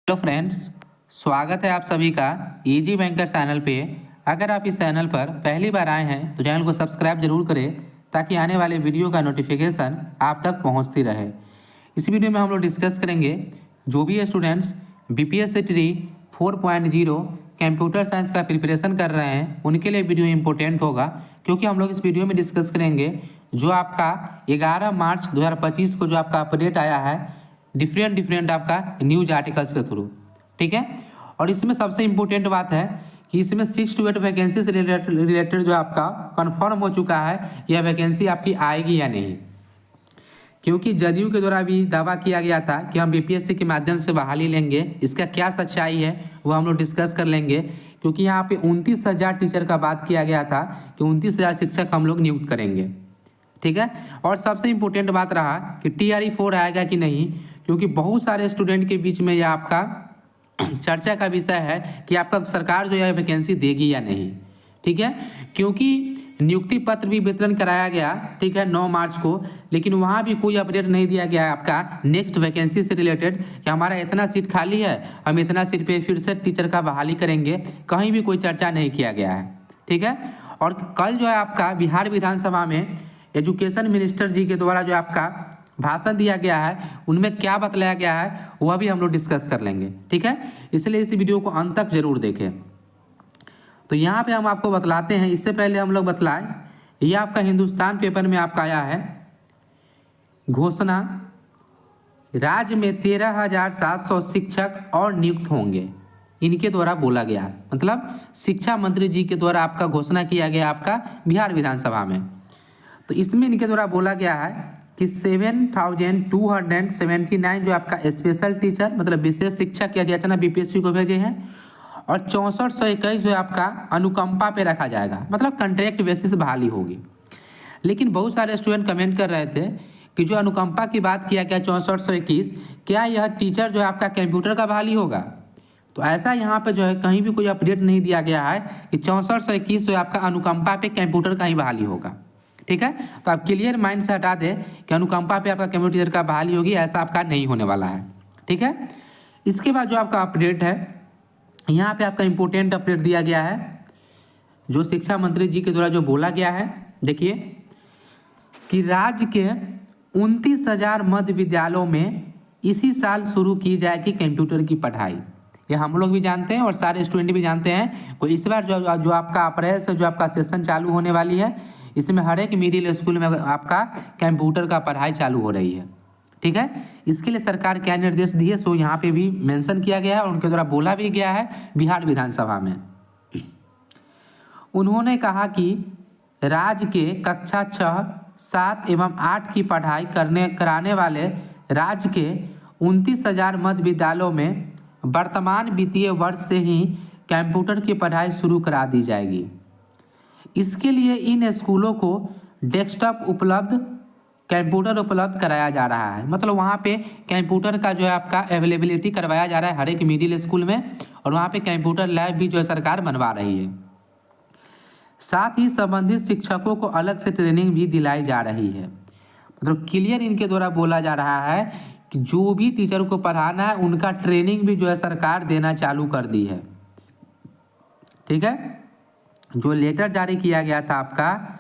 Hello friends, स्वागत है आप सभी का इजी बैंकर चैनल पे। अगर आप इस चैनल पर पहली बार आए हैं तो चैनल को सब्सक्राइब जरूर करें ताकि आने वाले वीडियो का नोटिफिकेशन आप तक पहुंचती रहे। इस वीडियो में हम लोग डिस्कस करेंगे जो भी students BPSC tree 4.0 computer science का प्रिपरेशन कर रहे हैं उनके लिए वीडियो इंपॉर्टेंट होगा, क्योंकि हम लोग इस वीडियो में डिस्कस करेंगे जो आपका 11 मार्च 2025 को जो आपका अपडेट आया है डिफरेंट आपका न्यूज आर्टिकल्स के थ्रू। ठीक है, और इसमें सबसे इंपॉर्टेंट बात है कि इसमें 6 to 8 वैकेंसी से रिलेटेड जो आपका कंफर्म हो चुका है यह वैकेंसी आपकी आएगी या नहीं, क्योंकि जदयू के द्वारा भी दावा किया गया था कि हम बीपीएससी के माध्यम से बहाली लेंगे। इसका क्या सच्चाई है वो हम लोग डिस्कस कर लेंगे, क्योंकि यहाँ पे 29,000 टीचर का बात किया गया था कि 29,000 शिक्षक हम लोग नियुक्त करेंगे। ठीक है, और सबसे इम्पोर्टेंट बात रहा कि TRE 4 आएगा कि नहीं, क्योंकि बहुत सारे स्टूडेंट के बीच में यह आपका चर्चा का विषय है कि आपका सरकार जो है वैकेंसी देगी या नहीं। ठीक है, क्योंकि नियुक्ति पत्र भी वितरण कराया गया, ठीक है, 9 मार्च को, लेकिन वहाँ भी कोई अपडेट नहीं दिया गया है आपका नेक्स्ट वैकेंसी से रिलेटेड कि हमारा इतना सीट खाली है, हम इतना सीट पे फिर से टीचर का बहाली करेंगे। कहीं भी कोई चर्चा नहीं किया गया है। ठीक है, और कल जो है आपका बिहार विधानसभा में एजुकेशन मिनिस्टर जी के द्वारा जो आपका भाषण दिया गया है उनमें क्या बतलाया गया है वह भी हम लोग डिस्कस कर लेंगे। ठीक है, इसलिए इस वीडियो को अंत तक जरूर देखें। तो यहाँ पे हम आपको बतलाते हैं, इससे पहले हम लोग बतलाएं, यह आपका हिंदुस्तान पेपर में आपका आया है घोषणा, राज्य में 13,700 शिक्षक और नियुक्त होंगे, इनके द्वारा बोला गया। मतलब शिक्षा मंत्री जी के द्वारा आपका घोषणा किया गया आपका बिहार विधानसभा में। तो इसमें इनके द्वारा बोला गया है कि 7,279 जो आपका स्पेशल टीचर मतलब विशेष शिक्षक या याचना बीपीएससी को भेजे हैं, और 6421 जो आपका अनुकंपा पे रखा जाएगा, मतलब कॉन्ट्रैक्ट बेसिस बहाली होगी। लेकिन बहुत सारे स्टूडेंट कमेंट कर रहे थे कि जो अनुकंपा की बात किया गया 6421, क्या यह टीचर जो है आपका कंप्यूटर का बहाली होगा? तो ऐसा यहाँ पे जो है कहीं भी कोई अपडेट नहीं दिया गया है कि 6421 जो आपका अनुकंपा पे कंप्यूटर का ही बहाली होगा। ठीक है, तो आप क्लियर माइंड से हटा दें कि अनुकंपा पे आपका कंप्यूटर टीचर का बहाली होगी, ऐसा आपका नहीं होने वाला है। ठीक है, इसके बाद जो आपका अपडेट है यहाँ पे आपका इंपॉर्टेंट अपडेट दिया गया है जो शिक्षा मंत्री जी के द्वारा जो बोला गया है। देखिए कि राज्य के 29,000 मध्य विद्यालयों में इसी साल शुरू की जाएगी कंप्यूटर की पढ़ाई। ये हम लोग भी जानते हैं और सारे स्टूडेंट भी जानते हैं। तो इस बार जो आपका अप्रैल से जो आपका सेशन चालू होने वाली है, इसमें हर एक मिडिल स्कूल में आपका कंप्यूटर का पढ़ाई चालू हो रही है। ठीक है, इसके लिए सरकार क्या निर्देश दिए सो यहाँ पे भी मेंशन किया गया है और उनके द्वारा बोला भी गया है बिहार विधानसभा में। उन्होंने कहा कि राज्य के कक्षा 6, 7 एवं 8 की पढ़ाई कराने वाले राज्य के 29,000 मध्य विद्यालयों में वर्तमान वित्तीय वर्ष से ही कंप्यूटर की पढ़ाई शुरू करा दी जाएगी। इसके लिए इन स्कूलों को डेस्कटॉप कंप्यूटर उपलब्ध कराया जा रहा है। मतलब वहाँ पे कंप्यूटर का जो है आपका अवेलेबिलिटी करवाया जा रहा है हर एक मिडिल स्कूल में, और वहाँ पे कंप्यूटर लैब भी जो है सरकार बनवा रही है। साथ ही संबंधित शिक्षकों को अलग से ट्रेनिंग भी दिलाई जा रही है। मतलब क्लियर इनके द्वारा बोला जा रहा है कि जो भी टीचर को पढ़ाना है उनका ट्रेनिंग भी जो है सरकार देना चालू कर दी है। ठीक है, जो लेटर जारी किया गया था आपका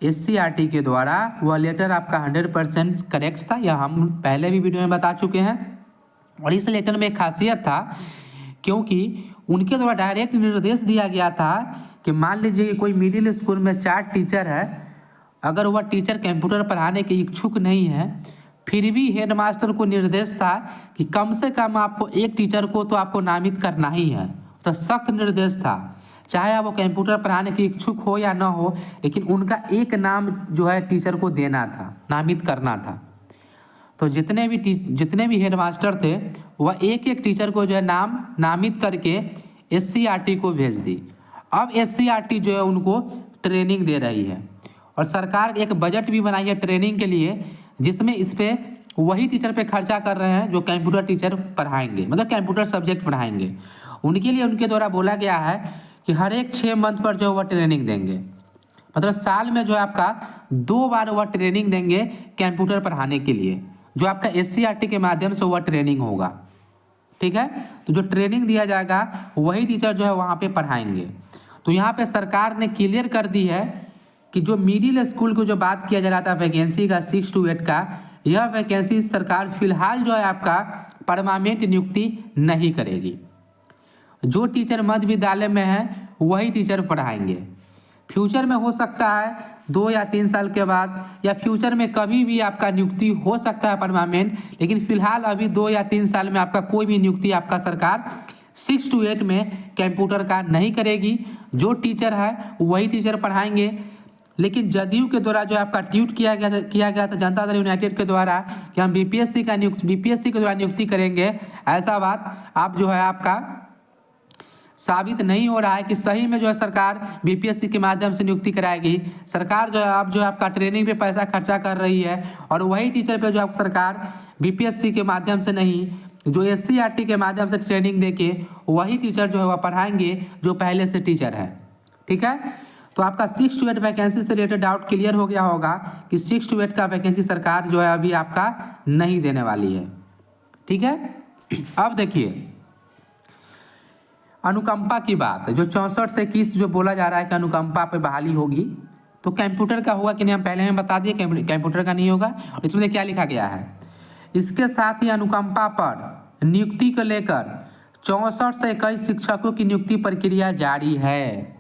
SCRT के द्वारा, वह लेटर आपका 100% करेक्ट था, यह हम पहले भी वीडियो में बता चुके हैं। और इस लेटर में एक खासियत था क्योंकि उनके द्वारा डायरेक्ट निर्देश दिया गया था कि मान लीजिए कि कोई मिडिल स्कूल में 4 टीचर है, अगर वह टीचर कंप्यूटर पढ़ाने के इच्छुक नहीं है, फिर भी हेडमास्टर को निर्देश था कि कम से कम आपको एक टीचर को तो आपको नामित करना ही है। तो सख्त निर्देश था, चाहे वो कंप्यूटर पढ़ाने के इच्छुक हो या ना हो, लेकिन उनका एक नाम जो है टीचर को देना था, नामित करना था। तो जितने भी हेडमास्टर थे वह एक एक टीचर को जो है नामित करके SCRT को भेज दी। अब SCRT जो है उनको ट्रेनिंग दे रही है, और सरकार एक बजट भी बनाई है ट्रेनिंग के लिए, जिसमें इस पर वही टीचर पे खर्चा कर रहे हैं जो कंप्यूटर टीचर पढ़ाएंगे, मतलब कंप्यूटर सब्जेक्ट पढ़ाएंगे। उनके लिए उनके द्वारा बोला गया है कि हर एक 6 मंथ पर जो वह ट्रेनिंग देंगे, मतलब साल में जो है आपका 2 बार वह ट्रेनिंग देंगे कंप्यूटर पढ़ाने के लिए, जो आपका SCRT के माध्यम से वह ट्रेनिंग होगा। ठीक है। तो जो ट्रेनिंग दिया जाएगा वही टीचर जो है वहाँ पे पढ़ाएंगे। तो यहाँ पे सरकार ने क्लियर कर दी है कि जो मिडिल स्कूल को जो बात किया जा रहा था वैकेंसी का 6 to 8 का, यह वैकेंसी सरकार फिलहाल जो है आपका परमानेंट नियुक्ति नहीं करेगी। जो टीचर मध्य विद्यालय में है वही टीचर पढ़ाएंगे। फ्यूचर में हो सकता है 2 या 3 साल के बाद या फ्यूचर में कभी भी आपका नियुक्ति हो सकता है परमानेंट, लेकिन फिलहाल अभी 2 या 3 साल में आपका कोई भी नियुक्ति आपका सरकार 6 to 8 में कंप्यूटर का नहीं करेगी। जो टीचर है वही टीचर पढ़ाएंगे। लेकिन जदयू के द्वारा जो आपका ट्वीट किया गया था जनता दल यूनाइटेड के द्वारा कि हम बीपीएससी के द्वारा नियुक्ति करेंगे, ऐसा बात आप जो है आपका साबित नहीं हो रहा है कि सही में जो है सरकार बीपीएससी के माध्यम से नियुक्ति कराएगी। सरकार जो है अब जो आपका ट्रेनिंग पे पैसा खर्चा कर रही है और वही टीचर पे जो आप सरकार बीपीएससी के माध्यम से नहीं, जो एससीईआरटी के माध्यम से ट्रेनिंग देके वही टीचर जो है वह पढ़ाएंगे जो पहले से टीचर है। ठीक है। तो आपका 6 to 8 वैकेंसी से रिलेटेड डाउट क्लियर हो गया होगा कि 6 to 8 का वैकेंसी सरकार जो है अभी आपका नहीं देने वाली है। ठीक है। अब देखिए अनुकंपा की बात, जो 64 से 21 जो बोला जा रहा है कि अनुकंपा पे बहाली होगी, तो कंप्यूटर का होगा कि नहीं हम पहले में बता दिए, कंप्यूटर का नहीं होगा। और इसमें क्या लिखा गया है, इसके साथ ही अनुकंपा पर नियुक्ति को लेकर 64 से 21 शिक्षकों की नियुक्ति प्रक्रिया जारी है।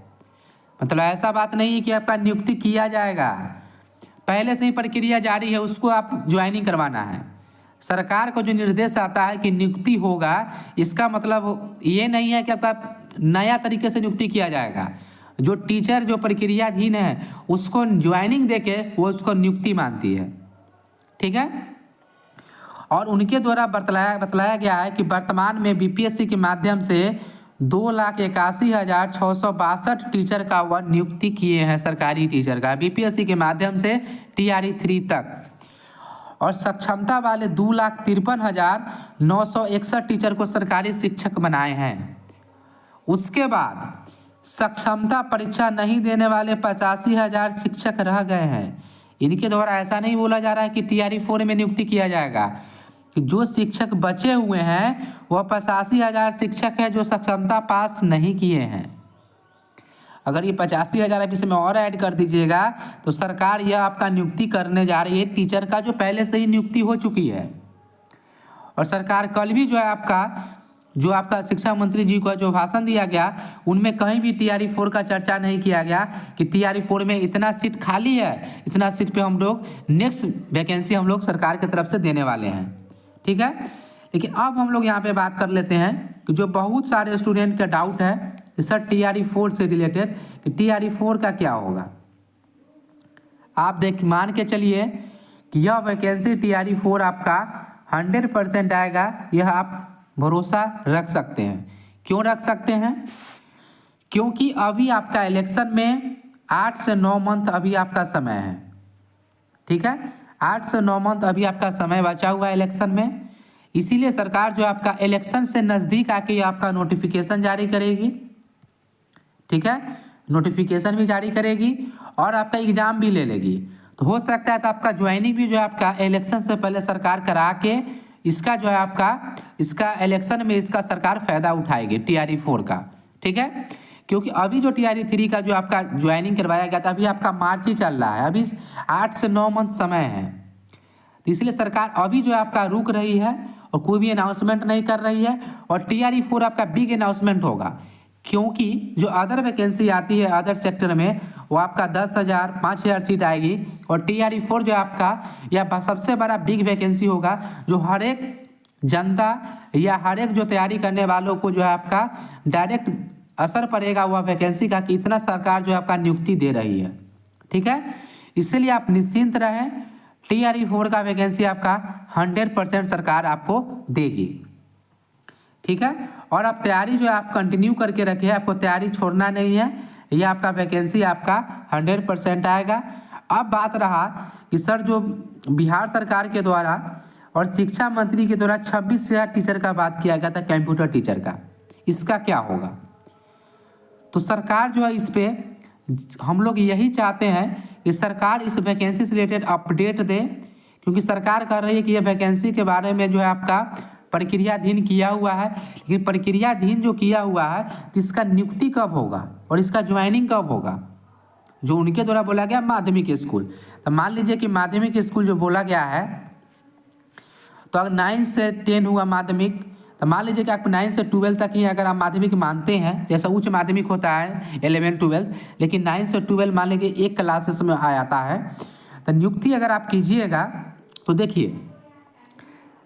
मतलब ऐसा बात नहीं है कि आपका नियुक्ति किया जाएगा, पहले से ही प्रक्रिया जारी है, उसको आप ज्वाइनिंग करवाना है। सरकार को जो निर्देश आता है कि नियुक्ति होगा, इसका मतलब ये नहीं है कि आपका नया तरीके से नियुक्ति किया जाएगा। जो टीचर जो प्रक्रियाधीन है उसको ज्वाइनिंग देके वो उसको नियुक्ति मानती है। ठीक है। और उनके द्वारा बतलाया गया है कि वर्तमान में बीपीएससी के माध्यम से 2,81,662 टीचर का वह नियुक्ति किए हैं, सरकारी टीचर का बीपीएससी के माध्यम से TRE 3 तक। और सक्षमता वाले 2,53,961 टीचर को सरकारी शिक्षक बनाए हैं। उसके बाद सक्षमता परीक्षा नहीं देने वाले 85,000 शिक्षक रह गए हैं। इनके द्वारा ऐसा नहीं बोला जा रहा है कि TRE 4 में नियुक्ति किया जाएगा, कि जो शिक्षक बचे हुए हैं वह 85,000 शिक्षक हैं जो सक्षमता पास नहीं किए हैं। अगर ये 85,000 आप इसमें और ऐड कर दीजिएगा तो सरकार यह आपका नियुक्ति करने जा रही है टीचर का जो पहले से ही नियुक्ति हो चुकी है। और सरकार कल भी जो है आपका शिक्षा मंत्री जी को जो भाषण दिया गया उनमें कहीं भी TRE 4 का चर्चा नहीं किया गया कि TRE 4 में इतना सीट खाली है, इतना सीट पे हम लोग नेक्स्ट वैकेंसी हम लोग सरकार की तरफ से देने वाले हैं। ठीक है। लेकिन अब हम लोग यहाँ पे बात कर लेते हैं कि जो बहुत सारे स्टूडेंट का डाउट है कि सर TRE 4 से रिलेटेड कि TRE 4 का क्या होगा। आप मान के चलिए कि यह वैकेंसी TRE 4 आपका 100% आएगा, यह आप भरोसा रख सकते हैं। क्यों रख सकते हैं? क्योंकि अभी आपका इलेक्शन में 8 से 9 मंथ अभी आपका समय है। ठीक है। 8 से 9 मंथ अभी आपका समय बचा हुआ है इलेक्शन में, इसीलिए सरकार जो आपका इलेक्शन से नज़दीक आके आपका नोटिफिकेशन जारी करेगी। ठीक है। नोटिफिकेशन भी जारी करेगी और आपका एग्जाम भी ले लेगी। तो हो सकता है तो आपका ज्वाइनिंग भी जो है आपका इलेक्शन से पहले सरकार करा के इसका जो है आपका इसका इलेक्शन में इसका सरकार फायदा उठाएगी TRE 4 का। ठीक है। क्योंकि अभी जो TRE 3 का जो आपका ज्वाइनिंग करवाया गया था अभी आपका मार्च ही चल रहा है, अभी 8 से 9 मंथ समय है। तो इसलिए सरकार अभी जो है आपका रुक रही है और कोई भी अनाउंसमेंट नहीं कर रही है। और TRE 4 आपका बिग अनाउंसमेंट होगा, क्योंकि जो अदर वैकेंसी आती है अदर सेक्टर में वो आपका 10,000 5,000 सीट आएगी और TRE 4 जो आपका यह सबसे बड़ा बिग वैकेंसी होगा जो हर एक जनता या हर एक जो तैयारी करने वालों को जो है आपका डायरेक्ट असर पड़ेगा वह वैकेंसी का कि इतना सरकार जो है आपका नियुक्ति दे रही है। ठीक है। इसलिए आप निश्चिंत रहें, TRE 4 का वैकेंसी आपका 100% सरकार आपको देगी। ठीक है। और आप तैयारी जो है आप कंटिन्यू करके रखिए, आपको तैयारी छोड़ना नहीं है, ये आपका वैकेंसी आपका 100% आएगा। अब बात रहा कि सर जो बिहार सरकार के द्वारा और शिक्षा मंत्री के द्वारा 26,000 टीचर का बात किया गया था कंप्यूटर टीचर का, इसका क्या होगा। तो सरकार जो है इस पे हम लोग यही चाहते हैं कि सरकार इस वैकेंसी से रिलेटेड अपडेट दे, क्योंकि सरकार कर रही है कि ये वैकेंसी के बारे में जो है आपका प्रक्रियाधीन किया हुआ है, लेकिन प्रक्रियाधीन जो किया हुआ है तो इसका नियुक्ति कब होगा और इसका ज्वाइनिंग कब होगा, जो उनके द्वारा बोला गया माध्यमिक स्कूल। तो मान लीजिए कि माध्यमिक स्कूल जो बोला गया है, तो अगर 9 से 10 हुआ माध्यमिक, तो मान लीजिए कि आप 9 से 12 तक ही अगर आप माध्यमिक मानते हैं, जैसा उच्च माध्यमिक होता है 11 12, लेकिन 9 से 12 मान लीजिए एक क्लासेस में आ जाता है, तो नियुक्ति अगर आप कीजिएगा तो देखिए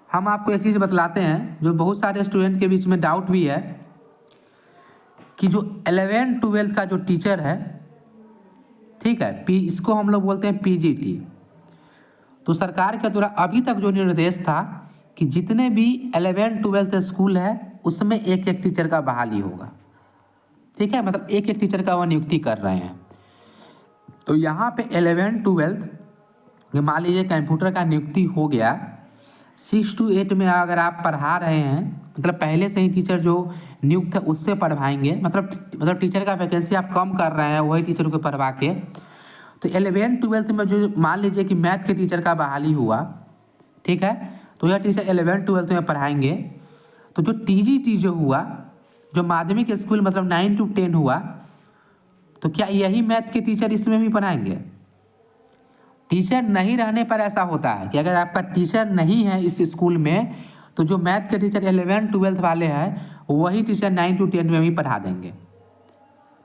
हम आपको एक चीज़ बतलाते हैं जो बहुत सारे स्टूडेंट के बीच में डाउट भी है कि जो 11 12 का जो टीचर है, ठीक है, इसको हम लोग बोलते हैं पीजीटी। तो सरकार के द्वारा अभी तक जो निर्देश था कि जितने भी 11 12 स्कूल है उसमें एक एक टीचर का बहाली होगा, ठीक है, मतलब एक एक टीचर का वो नियुक्ति कर रहे हैं। तो यहाँ पे 11 12 मान लीजिए कंप्यूटर का नियुक्ति हो गया, 6 to 8 में अगर आप पढ़ा रहे हैं, मतलब पहले से ही टीचर जो नियुक्त है उससे पढ़वाएंगे, मतलब टीचर का वैकेंसी आप कम कर रहे हैं वही टीचर को पढ़वा के। तो 11 12 में जो मान लीजिए कि मैथ के टीचर का बहाली हुआ, ठीक है, तो यह टीचर 11 12 में पढ़ाएंगे। तो जो टीजीटी जो हुआ, जो माध्यमिक स्कूल मतलब 9 to 10 हुआ, तो क्या यही मैथ के टीचर इसमें भी पढ़ाएंगे? टीचर नहीं रहने पर ऐसा होता है कि अगर आपका टीचर नहीं है इस स्कूल में, तो जो मैथ के टीचर 11 12 वाले हैं वही टीचर 9 to 10 में भी पढ़ा देंगे,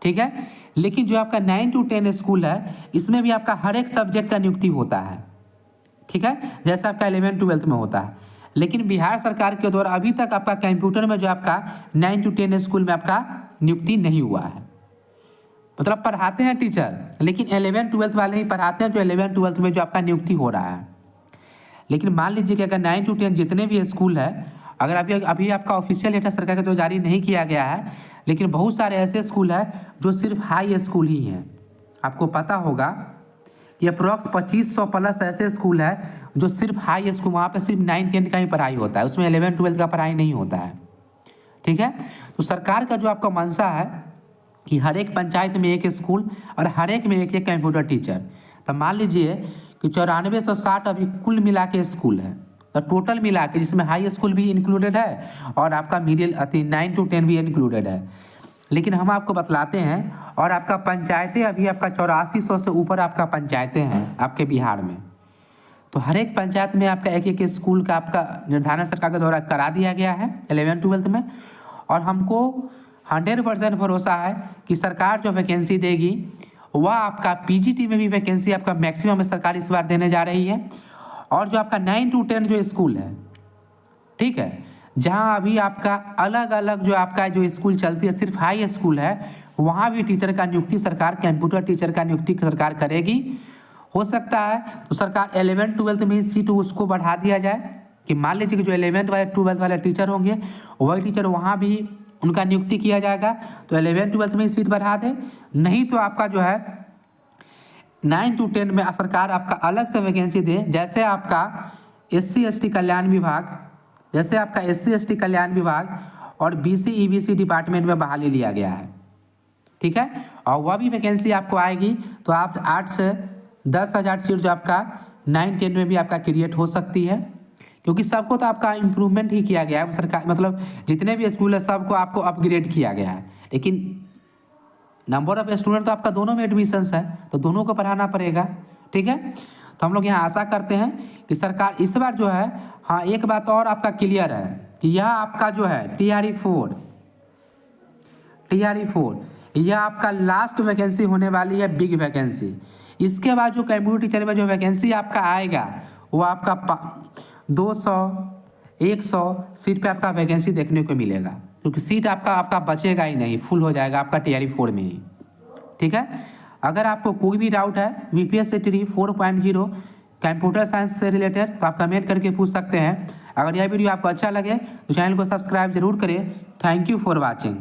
ठीक है। लेकिन जो आपका 9 to 10 स्कूल है इसमें भी आपका हर एक सब्जेक्ट का नियुक्ति होता है, ठीक है, जैसा आपका 11 12 में होता है। लेकिन बिहार सरकार के द्वारा अभी तक आपका कंप्यूटर में जो आपका 9 to 10 स्कूल में आपका नियुक्ति नहीं हुआ है, मतलब पढ़ाते हैं टीचर, लेकिन 11 12 वाले ही पढ़ाते हैं जो 11 12 में जो आपका नियुक्ति हो रहा है। लेकिन मान लीजिए कि अगर 9 to 10 जितने भी स्कूल है, अगर अभी आपका ऑफिशियल लेटर सरकार के द्वारा जारी नहीं किया गया है, लेकिन बहुत सारे ऐसे स्कूल है जो सिर्फ हाई स्कूल ही हैं। आपको पता होगा कि अप्रॉक्स 2500 प्लस ऐसे स्कूल है जो सिर्फ हाई स्कूल, वहाँ पे सिर्फ 9 10 का ही पढ़ाई होता है, उसमें 11 12 का पढ़ाई नहीं होता है, ठीक है। तो सरकार का जो आपका मंशा है कि हर एक पंचायत में एक स्कूल और हर एक में एक एक कंप्यूटर टीचर। तो मान लीजिए कि 9460 अभी कुल मिला के स्कूल है, तो टोटल मिला के जिसमें हाई स्कूल भी इंक्लूडेड है और आपका मिडिल 9 to 10 भी इंक्लूडेड है। लेकिन हम आपको बतलाते हैं, और आपका पंचायतें अभी आपका 8400 से ऊपर आपका पंचायतें हैं आपके बिहार में। तो हर एक पंचायत में आपका एक एक स्कूल का आपका निर्धारण सरकार के द्वारा करा दिया गया है 11 12 में, और हमको 100% भरोसा है कि सरकार जो वैकेंसी देगी वह आपका पीजीटी में भी वैकेंसी आपका मैक्सिमम सरकार इस बार देने जा रही है। और जो आपका 9 to 10 जो स्कूल है, ठीक है, जहां अभी आपका अलग अलग जो आपका जो स्कूल चलती है सिर्फ हाई स्कूल है, वहाँ भी टीचर का नियुक्ति सरकार, कंप्यूटर टीचर का नियुक्ति सरकार करेगी। हो सकता है तो सरकार 11 12 में ही सीट उसको बढ़ा दिया जाए कि मान लीजिए कि जो 11 वाले 12 वाले टीचर होंगे वही टीचर वहाँ भी उनका नियुक्ति किया जाएगा, तो 11 12 में ही सीट बढ़ा दे। नहीं तो आपका जो है 9 to 10 में सरकार आपका अलग से वैकेंसी दे, जैसे आपका SC ST कल्याण विभाग, जैसे आपका SC ST कल्याण विभाग और BC EBC डिपार्टमेंट में बहाली लिया गया है, ठीक है, और वह भी वैकेंसी आपको आएगी तो आप 8 से 10,000 सीट जो आपका 9 10 में भी आपका क्रिएट हो सकती है, क्योंकि सबको तो आपका इम्प्रूवमेंट ही किया गया है सरकार, मतलब जितने भी स्कूल है सबको आपको अपग्रेड किया गया है। लेकिन नंबर ऑफ स्टूडेंट तो आपका दोनों में एडमिशन्स है, तो दोनों को पढ़ाना पड़ेगा, ठीक है। तो हम लोग यहाँ आशा करते हैं कि सरकार इस बार जो है, हाँ एक बात और आपका क्लियर है कि यह आपका जो है TRE 4 यह आपका लास्ट वैकेंसी होने वाली है, बिग वैकेंसी। इसके बाद जो कंप्यूटर टीचर में जो वैकेंसी आपका आएगा वो आपका 200 100 सीट पे आपका वैकेंसी देखने को मिलेगा, क्योंकि सीट आपका बचेगा ही नहीं, फुल हो जाएगा आपका TRE 4 में ही, ठीक है। अगर आपको कोई भी डाउट है VPSC 4.0 कंप्यूटर साइंस से रिलेटेड तो आप कमेंट करके पूछ सकते हैं। अगर यह वीडियो आपको अच्छा लगे तो चैनल को सब्सक्राइब जरूर करें। Thank you for watching.